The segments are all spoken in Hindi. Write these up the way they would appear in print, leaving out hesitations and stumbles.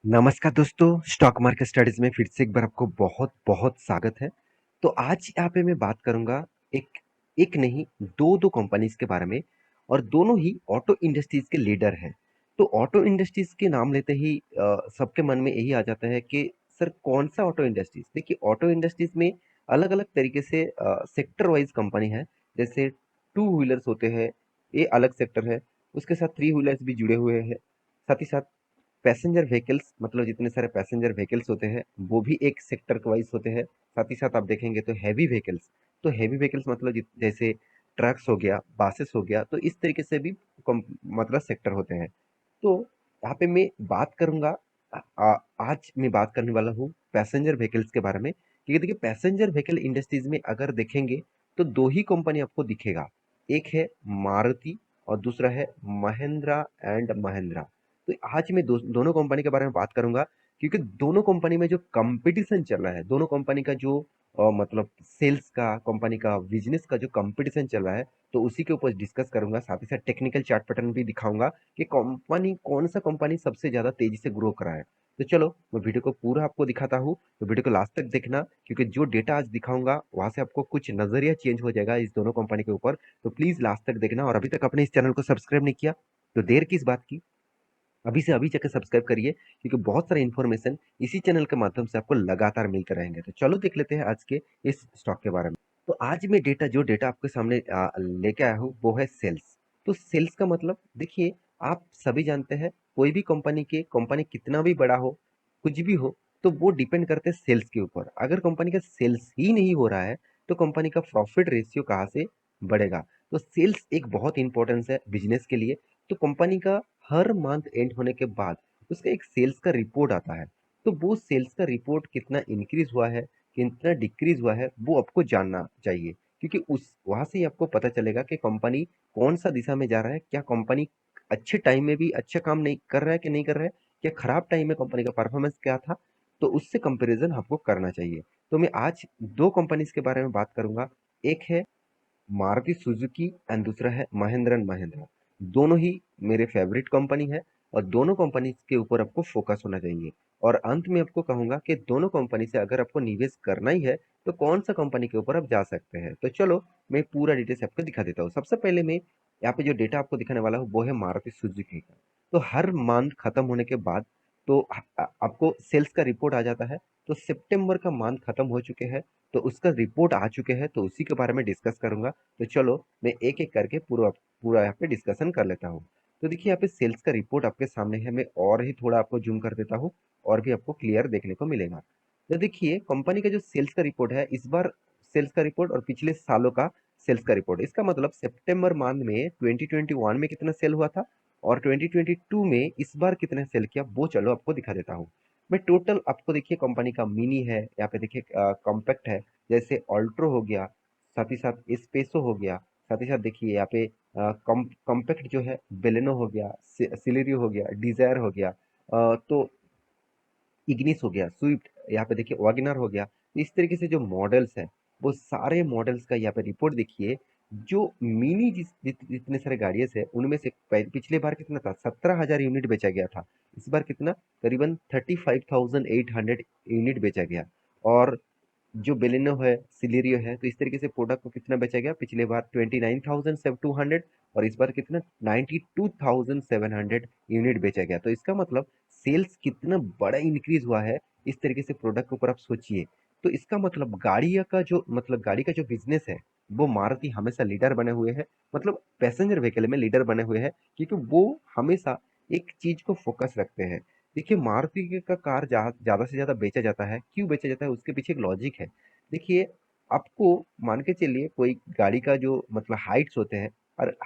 नमस्कार दोस्तों, स्टॉक मार्केट स्टडीज में फिर से एक बार आपको बहुत बहुत स्वागत है। तो आज यहाँ पे मैं बात करूंगा एक एक नहीं दो दो कंपनीज के बारे में, और दोनों ही ऑटो इंडस्ट्रीज के लीडर हैं। तो ऑटो इंडस्ट्रीज के नाम लेते ही सबके मन में यही आ जाता है कि सर कौन सा ऑटो इंडस्ट्रीज। देखिए, ऑटो इंडस्ट्रीज में अलग अलग तरीके से सेक्टर वाइज कंपनी है। जैसे टू व्हीलर्स होते हैं, ये अलग सेक्टर है। उसके साथ थ्री व्हीलर्स भी जुड़े हुए हैं। साथ ही साथ पैसेंजर व्हीकल्स, मतलब जितने सारे पैसेंजर व्हीकल्स होते हैं वो भी एक सेक्टर वाइज होते हैं। साथ ही साथ आप देखेंगे तो हैवी व्हीकल्स, तो हैवी व्हीकल्स मतलब जैसे ट्रक्स हो गया, बासेस हो गया, तो इस तरीके से भी मतलब सेक्टर होते हैं। तो यहाँ पे मैं बात करूंगा, आज मैं बात करने वाला हूँ पैसेंजर व्हीकल्स के बारे में। क्योंकि देखिए, पैसेंजर व्हीकल इंडस्ट्रीज में अगर देखेंगे तो दो ही कंपनी आपको दिखेगा। एक है मारुति और दूसरा है महिंद्रा एंड महिंद्रा। तो आज मैं दोनों कंपनी के बारे में बात करूंगा, क्योंकि दोनों कंपनी में जो कंपटीशन चल रहा है, दोनों कंपनी का जो मतलब सेल्स का, कंपनी का बिजनेस का जो कंपटीशन चल रहा है, तो उसी के ऊपर डिस्कस करूंगा। साथ ही साथ टेक्निकल चार्ट पैटर्न भी दिखाऊंगा कि कंपनी कौन सा कंपनी सबसे ज्यादा तेजी से ग्रो कर रहा है। तो चलो मैं वीडियो को पूरा आपको दिखाता हूँ, तो वीडियो को लास्ट तक देखना, क्योंकि जो डेटा आज दिखाऊंगा वहां से आपको कुछ नजरिया चेंज हो जाएगा इस दोनों कंपनी के ऊपर। तो प्लीज लास्ट तक देखना, और अभी तक अपने इस चैनल को सब्सक्राइब नहीं किया तो देर किस बात की, अभी से अभी जाकर सब्सक्राइब करिए, क्योंकि बहुत सारे इन्फॉर्मेशन इसी चैनल के माध्यम से आपको लगातार मिलते रहेंगे। तो चलो देख लेते हैं आज के इस स्टॉक के बारे में। तो आज मैं जो डेटा आपके सामने लेके आया हूँ वो है सेल्स। तो सेल्स का मतलब देखिए, आप सभी जानते हैं कोई भी कंपनी कितना भी बड़ा हो, कुछ भी हो, तो वो डिपेंड करते हैं सेल्स के ऊपर। अगर कंपनी का सेल्स ही नहीं हो रहा है तो कंपनी का प्रॉफिट रेशियो कहाँ से बढ़ेगा। तो सेल्स एक बहुत इंपॉर्टेंस है बिजनेस के लिए। तो कंपनी का हर मंथ एंड होने के बाद उसका एक सेल्स का रिपोर्ट आता है। तो वो सेल्स का रिपोर्ट कितना इंक्रीज हुआ है, कितना डिक्रीज हुआ है, वो आपको जानना चाहिए। क्योंकि उस वहां से ही आपको पता चलेगा कि कंपनी कौन सा दिशा में जा रहा है। क्या कंपनी अच्छे टाइम में भी अच्छा काम नहीं कर रहा है कि नहीं कर रहा है, क्या खराब टाइम में कंपनी का परफॉर्मेंस क्या था, तो उससे कंपैरिजन आपको करना चाहिए। तो मैं आज दो कंपनीज के बारे में बात करूंगा। एक है मारुति सुजुकी एंड दूसरा है महिंद्रा एंड महिंद्रा। दोनों ही मेरे फेवरेट कंपनी है, और दोनों कंपनी के ऊपर आपको फोकस होना चाहिए। और अंत में आपको कहूंगा कि दोनों कंपनी से अगर आपको निवेश करना ही है तो कौन सा कंपनी के ऊपर आप जा सकते हैं। तो चलो मैं पूरा डिटेल्स आपको दिखा देता हूँ। सबसे पहले मैं यहाँ पे जो डेटा आपको दिखाने वाला हूँ वो है मारुति सुजुकी का। तो हर मंथ खत्म होने के बाद तो आपको सेल्स का रिपोर्ट आ जाता है। तो सितंबर का मंथ खत्म हो चुके हैं, तो उसका रिपोर्ट आ चुके हैं, तो उसी के बारे में डिस्कस करूंगा। तो चलो मैं एक एक करके पूरा पूरा यहाँ पे डिस्कशन कर लेता हूँ। तो देखिए, यहाँ पे सेल्स का रिपोर्ट आपके सामने है। मैं और ही थोड़ा आपको जूम कर देता हूँ, और भी आपको क्लियर देखने को मिलेगा। तो देखिए, कंपनी का जो सेल्स का रिपोर्ट है इस बार, सेल्स का रिपोर्ट और पिछले सालों का सेल्स का रिपोर्ट, इसका मतलब सितंबर मंथ में 2021 में कितना सेल हुआ था और 2022 में इस बार कितना सेल किया, वो चलो आपको दिखा देता हूँ। मैं टोटल आपको, देखिए कंपनी का मिनी है, यहाँ पे देखिए कॉम्पैक्ट है, जैसे ऑल्ट्रो हो गया, साथ ही साथ स्पेसो हो गया, साथ ही साथ देखिए यहाँ पे कॉम्पैक्ट जो है बेलेनो हो गया, सिलेरियो हो गया, डिजायर हो गया, तो इग्निस हो गया, स्विफ्ट, यहाँ पे देखिए वैगनर हो गया। तो इस तरीके से जो मॉडल्स है वो सारे मॉडल्स का यहाँ पे रिपोर्ट देखिए। जो मिनी जितने सारे गाड़ियां है उनमें से पिछले बार कितना था, 17,000 यूनिट बेचा गया था। इस बार कितना, करीबन 35,800 यूनिट बेचा गया। और जो बेलिनो है, सिलेरियो है, तो इस तरीके से प्रोडक्ट को कितना बेचा गया, पिछले बार 29,200 और इस बार कितना 92,700 यूनिट बेचा गया। तो इसका मतलब सेल्स कितना बड़ा इंक्रीज हुआ है इस तरीके से प्रोडक्ट के ऊपर आप सोचिए। तो इसका मतलब गाड़ी का जो बिजनेस है वो मारुति हमेशा लीडर बने हुए है, मतलब पैसेंजर व्हीकल में लीडर बने हुए हैं, क्योंकि वो हमेशा एक चीज को फोकस रखते हैं। देखिए, मारुति का कार ज्यादा से ज्यादा बेचा जाता है, क्यों बेचा जाता है उसके पीछे एक लॉजिक है। देखिए, आपको मान के चलिए कोई गाड़ी का जो मतलब हाइट्स होते हैं, और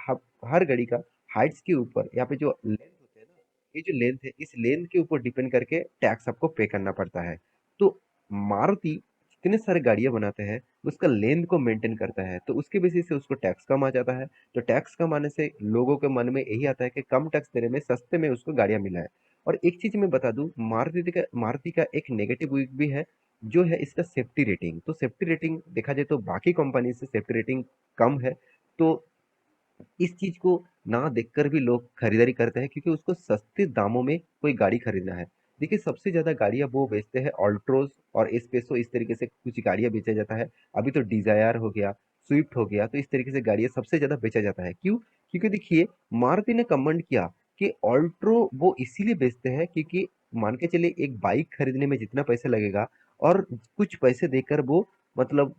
हर गाड़ी का हाइट्स के ऊपर यहाँ पे जो लेंथ होते हैं ना, ये जो लेंथ है इस लेंथ के ऊपर डिपेंड करके टैक्स आपको पे करना पड़ता है। तो मारुति जितने सारे गाड़ियां बनाते हैं उसका लेंथ को मेंटेन करता है, तो उसके बेसिस से उसको टैक्स कम आ जाता है। तो टैक्स कम आने से लोगों के मन में यही आता है कि कम टैक्स देने में सस्ते में उसको गाड़ियां मिला है। और एक चीज मैं बता दूं, मारुति का एक नेगेटिव वीक भी है, जो है इसका सेफ्टी रेटिंग। तो सेफ्टी रेटिंग देखा जाए तो बाकी कंपनी से सेफ्टी रेटिंग कम है। तो इस चीज को ना देखकर भी लोग खरीदारी करते हैं, क्योंकि उसको सस्ते दामों में कोई गाड़ी खरीदना है। देखिए सबसे ज़्यादा गाड़ियाँ वो बेचते हैं ऑल्ट्रोज और एस्पेसो, इस तरीके से कुछ गाड़ियाँ बेचा जाता है। अभी तो डिजायर हो गया, स्विफ्ट हो गया, तो इस तरीके से गाड़ियाँ सबसे ज़्यादा बेचा जाता है। क्यों? क्योंकि देखिए मारुति ने कमेंट किया कि ऑल्ट्रो वो इसीलिए बेचते हैं क्योंकि मान के चलिए एक बाइक खरीदने में जितना पैसा लगेगा और कुछ पैसे देकर वो मतलब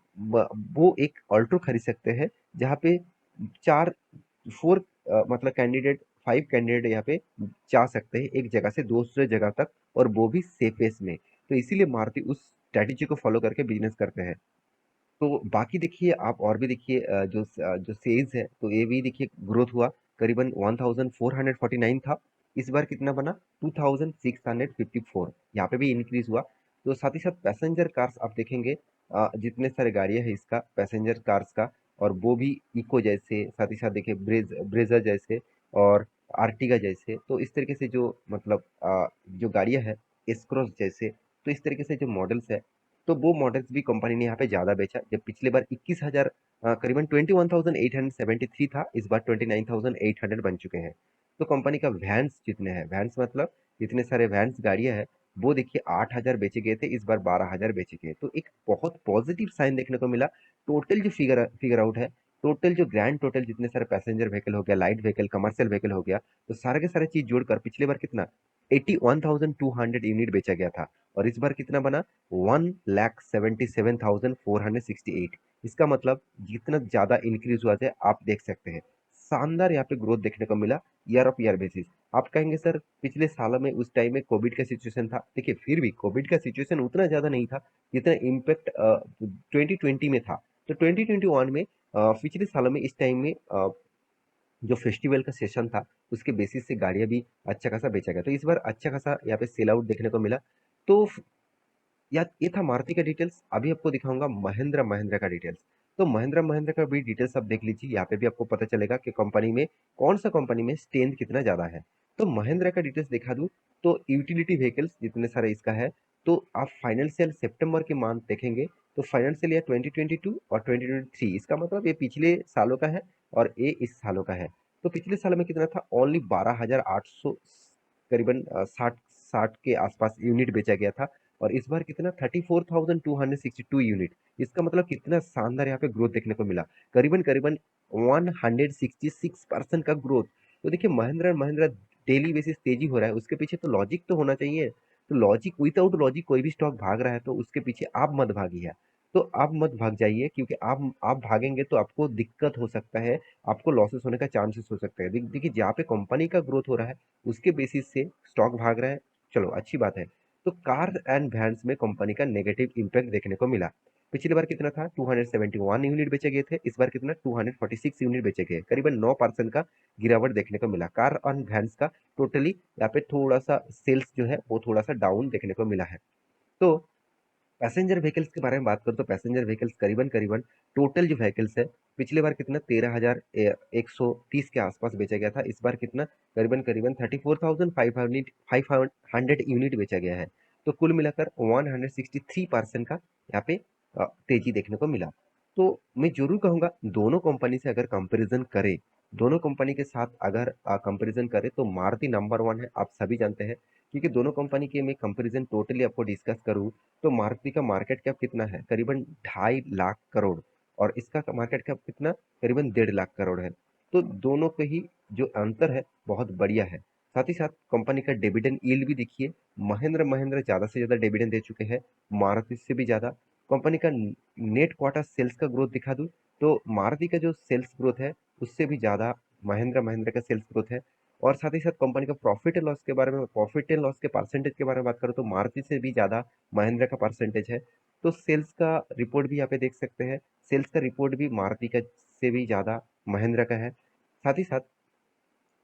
वो एक ऑल्ट्रो खरीद सकते हैं, जहाँ पे चार फोर मतलब कैंडिडेट 5 कैंडिडेट यहाँ पे जा सकते हैं एक जगह से दूसरे जगह तक, और वो भी सेफेस्ट में। तो इसीलिए मारुति उस स्ट्रेटेजी को फॉलो करके बिजनेस करते हैं। तो बाकी देखिए आप और भी देखिए जो सेल्स है तो ये भी देखिए ग्रोथ हुआ, करीबन 1449 था, इस बार कितना बना 2654, यहाँ पे भी इंक्रीज हुआ। तो साथ ही साथ पैसेंजर कार्स आप देखेंगे, जितने सारे गाड़ियां हैं इसका पैसेंजर कार्स का, और वो भी इको जैसे, साथ ही साथ देखिए ब्रेजर जैसे और आर्टिगा जैसे, तो इस तरीके से जो मतलब जो गाड़ियां हैं एस्क्रॉस जैसे, तो इस तरीके से जो मॉडल्स है, तो वो मॉडल्स भी कंपनी ने यहाँ पे ज़्यादा बेचा। जब पिछले बार 21,000 करीबन 21,873 था, इस बार 29,800 बन चुके हैं। तो कंपनी का वैन्स जितने हैं, वैन्स मतलब जितने सारे वैन्स गाड़ियाँ हैं, वो देखिए 8,000 बेचे गए थे, इस बार 12,000 बेचे गए। तो एक बहुत पॉजिटिव साइन देखने को मिला। टोटल जो फिगर फिगर आउट है, टोटल जो ग्रैंड टोटल जितने सारे पैसेंजर व्हीकल हो गया, लाइट व्हीकल, कमर्शियल व्हीकल हो गया, तो सारे के सारे चीज जोड़कर पिछले बार कितना 81,200 यूनिट बेचा गया था, और इस बार कितना बना 1,77,468। इसका मतलब जितना ज्यादा इंक्रीज हुआ है आप देख सकते हैं, शानदार यहाँ पे ग्रोथ देखने को मिला ईयर ऑफ ईयर बेसिस। आप कहेंगे सर पिछले सालों में उस टाइम में कोविड का सिचुएशन था, देखिए फिर भी कोविड का सिचुएशन उतना ज्यादा नहीं था जितना इम्पैक्ट 2020 में था। तो 2021 में पिछले सालों में इस टाइम में जो फेस्टिवल का सेशन था उसके बेसिस से गाड़ियां भी अच्छा खासा बेचा गया, तो इस बार अच्छा खासा यहाँ पे सेल आउट देखने को मिला। तो या ये था मारुति का डिटेल्स। अभी आपको दिखाऊंगा महिंद्रा महिंद्रा का डिटेल्स। तो महिंद्रा महिंद्रा का भी डिटेल्स आप देख लीजिए, यहाँ पे भी आपको पता चलेगा कि कंपनी में कौन सा कंपनी में स्ट्रेंथ कितना ज्यादा है। तो महिंद्रा का डिटेल्स दिखा दूं, तो यूटिलिटी व्हीकल्स जितने सारे इसका है, तो आप फाइनेंशियल सितंबर के मंथ देखेंगे, तो फाइनेंशियल ईयर 2022 और 2023, इसका मतलब ये पिछले सालों का है और ये इस सालों का है। तो पिछले साल में कितना था, ओनली 12,800 करीबन 60 के आसपास यूनिट बेचा गया था, और इस बार कितना 34,262 यूनिट। इसका मतलब कितना शानदार यहाँ पे ग्रोथ देखने को मिला, करीबन करीबन 166% का ग्रोथ। तो देखिए Mahindra and Mahindra daily basis तेजी हो रहा है, उसके पीछे तो लॉजिक तो होना चाहिए। तो लॉजिक, विदाउट लॉजिक कोई भी स्टॉक भाग रहा है तो उसके पीछे आप मत भागिए। तो आप मत भाग जाइए, क्योंकि आप भागेंगे तो आपको दिक्कत हो सकता है, आपको लॉसेस होने का चांसेस हो सकता है। देखिए जहाँ पे कंपनी का ग्रोथ हो रहा है उसके बेसिस से स्टॉक भाग रहा है, चलो अच्छी बात है। तो कार एंड वैन्स में कंपनी का नेगेटिव इंपैक्ट देखने को मिला। पिछली बार कितना था 271 यूनिट बेचे गए थे, इस बार कितना 246 यूनिट बेचे गए, करीबन 9% का गिरावट देखने को मिला कार एंड वैन्स का। टोटली यहाँ पे थोड़ा सा सेल्स जो है वो थोड़ा सा डाउन देखने को मिला है। तो पैसेंजर व्हीकल्स के बारे में बात करूँ तो पैसेंजर व्हीकल्स करीबन करीबन टोटल जो व्हीकल्स है, पिछले बार कितना 13,130 के आसपास बेचा गया था, इस बार कितना करीबन करीबन 34,500 यूनिट बेचा गया है। तो कुल मिलाकर 163% का यहाँ पे तेजी देखने को मिला। तो मैं जरूर कहूंगा दोनों कंपनी से अगर कंपैरिजन करें, दोनों कंपनी के साथ अगर कंपैरिजन करें तो मारुति नंबर वन है, आप सभी जानते हैं। क्योंकि दोनों कंपनी के मैं कंपैरिजन टोटली आपको डिस्कस करूँ तो मारुति का मार्केट कैप कितना है, करीबन 2.5 लाख करोड़, और इसका मार्केट कैप कितना करीबन 1.5 लाख करोड़ है। तो दोनों के ही जो अंतर है बहुत बढ़िया है। साथ ही साथ कंपनी का डिविडेंड यील्ड भी देखिए, महेंद्र महेंद्र ज्यादा से ज्यादा डिविडेंड दे चुके हैं मारुति से भी ज्यादा। कंपनी का नेट क्वार्टर सेल्स का ग्रोथ दिखा दूं, तो मारुति का जो सेल्स ग्रोथ है उससे भी ज्यादा महेंद्र महेंद्र का सेल्स ग्रोथ है। और साथ ही साथ कंपनी का प्रॉफिट एंड लॉस के बारे में, प्रॉफिट एंड लॉस के परसेंटेज के बारे में बात करूँ तो मारुति से भी ज्यादा महिंद्रा का परसेंटेज है। तो सेल्स का रिपोर्ट भी यहाँ पे देख सकते हैं, सेल्स का रिपोर्ट भी मारुति का से भी ज्यादा महिंद्रा का है। साथ ही साथ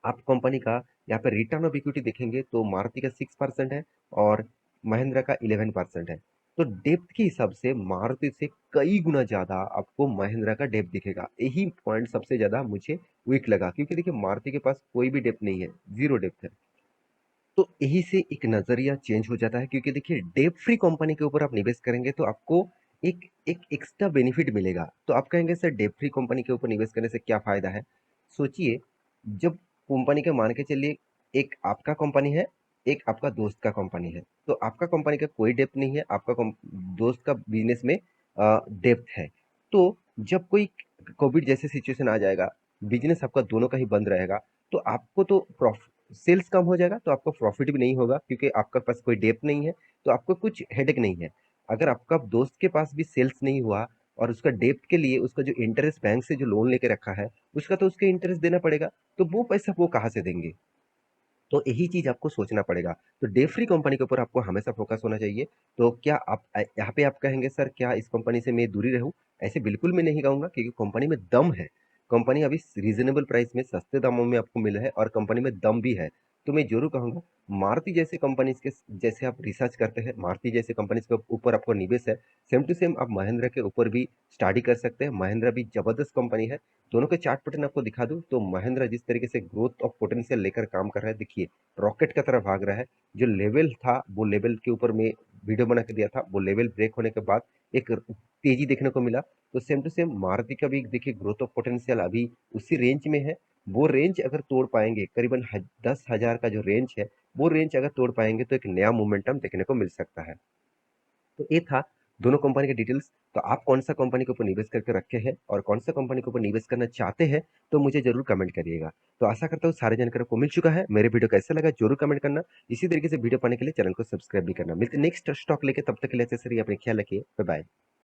आप कंपनी का यहाँ पे रिटर्न ऑफ इक्विटी देखेंगे तो मारुति का 6% है और महिंद्रा का 11% है। तो डेप्थ के हिसाब से मारुति से कई गुना ज्यादा आपको महिंद्रा का डेप्थ दिखेगा, यही पॉइंट सबसे ज्यादा मुझे वीक लगा, क्योंकि देखिए मारुति के पास कोई भी डेप्थ नहीं है, जीरो डेप्थ है। तो यही से एक नजरिया चेंज हो जाता है, क्योंकि देखिए डेट फ्री कंपनी के ऊपर आप निवेश करेंगे तो आपको एक एक एक्स्ट्रा बेनिफिट मिलेगा। तो आप कहेंगे सर डेट फ्री कंपनी के ऊपर निवेश करने से क्या फायदा है। सोचिए, जब कंपनी के मान के चलिए एक आपका कंपनी है, एक आपका दोस्त का कंपनी है। तो आपका कंपनी का कोई डेप्थ नहीं है, आपका दोस्त का बिजनेस में डेप्थ है। तो जब कोई कोविड जैसे सिचुएशन आ जाएगा, बिजनेस आपका दोनों का ही बंद रहेगा, तो आपको तो सेल्स कम हो जाएगा, तो आपको प्रॉफिट भी नहीं होगा क्योंकि आपके पास कोई डेप्थ नहीं है, तो आपको कुछ हेडेक नहीं है। अगर आपका दोस्त के पास भी सेल्स नहीं हुआ और उसका डेप्थ के लिए उसका जो इंटरेस्ट बैंक से जो लोन लेके रखा है, उसका तो उसके इंटरेस्ट देना पड़ेगा, तो वो पैसा वो कहाँ से देंगे? तो यही चीज़ आपको सोचना पड़ेगा। तो डे फ्री कंपनी के ऊपर आपको हमेशा फ़ोकस होना चाहिए। तो क्या आप यहाँ पे आप कहेंगे सर क्या इस कंपनी से मैं दूरी रहूँ? ऐसे बिल्कुल मैं नहीं कहूँगा क्योंकि कंपनी में दम है। कंपनी अभी रीज़नेबल प्राइस में सस्ते दामों में आपको मिला है और कंपनी में दम भी है। तो मैं ज़रूर कहूँगा मारुति जैसे कंपनीज़ के जैसे आप रिसर्च करते हैं, मारुति जैसे कंपनीज़ के ऊपर आपको निवेश है, सेम टू सेम आप महिंद्रा के ऊपर भी स्टडी कर सकते हैं। महिंद्रा भी ज़बरदस्त कंपनी है। दोनों के चार्ट पैटर्न आपको दिखा दूँ तो महिंद्रा जिस तरीके से ग्रोथ ऑफ पोटेंशियल लेकर काम कर रहा है, देखिए रॉकेट की तरह भाग रहा है। जो लेवल था वो लेवल के ऊपर में वीडियो बना के दिया था, वो लेवल ब्रेक होने के बाद एक तेजी देखने को मिला। तो सेम टू सेम मारुति का भी देखिए ग्रोथ ऑफ पोटेंशियल अभी उसी रेंज में है। वो रेंज अगर तोड़ पाएंगे करीबन 10,000 का जो रेंज है, वो रेंज अगर तोड़ पाएंगे तो एक नया मोमेंटम देखने को मिल सकता है। तो ये था दोनों कंपनी के डिटेल्स। तो आप कौन सा कंपनी के ऊपर निवेश करके रखे हैं और कौन सा कंपनी के ऊपर निवेश करना चाहते हैं, तो मुझे जरूर कमेंट करिएगा। तो आशा करता हूँ सारे जानकारी को मिल चुका है। मेरे वीडियो कैसा लगा जरूर कमेंट करना। इसी तरीके से वीडियो पाने के लिए चैनल को सब्सक्राइब भी करना। मिलते नेक्स्ट स्टॉक लेके, तब तक के लिए अच्छे से रहिए, अपने ख्याल रखिए। Bye bye.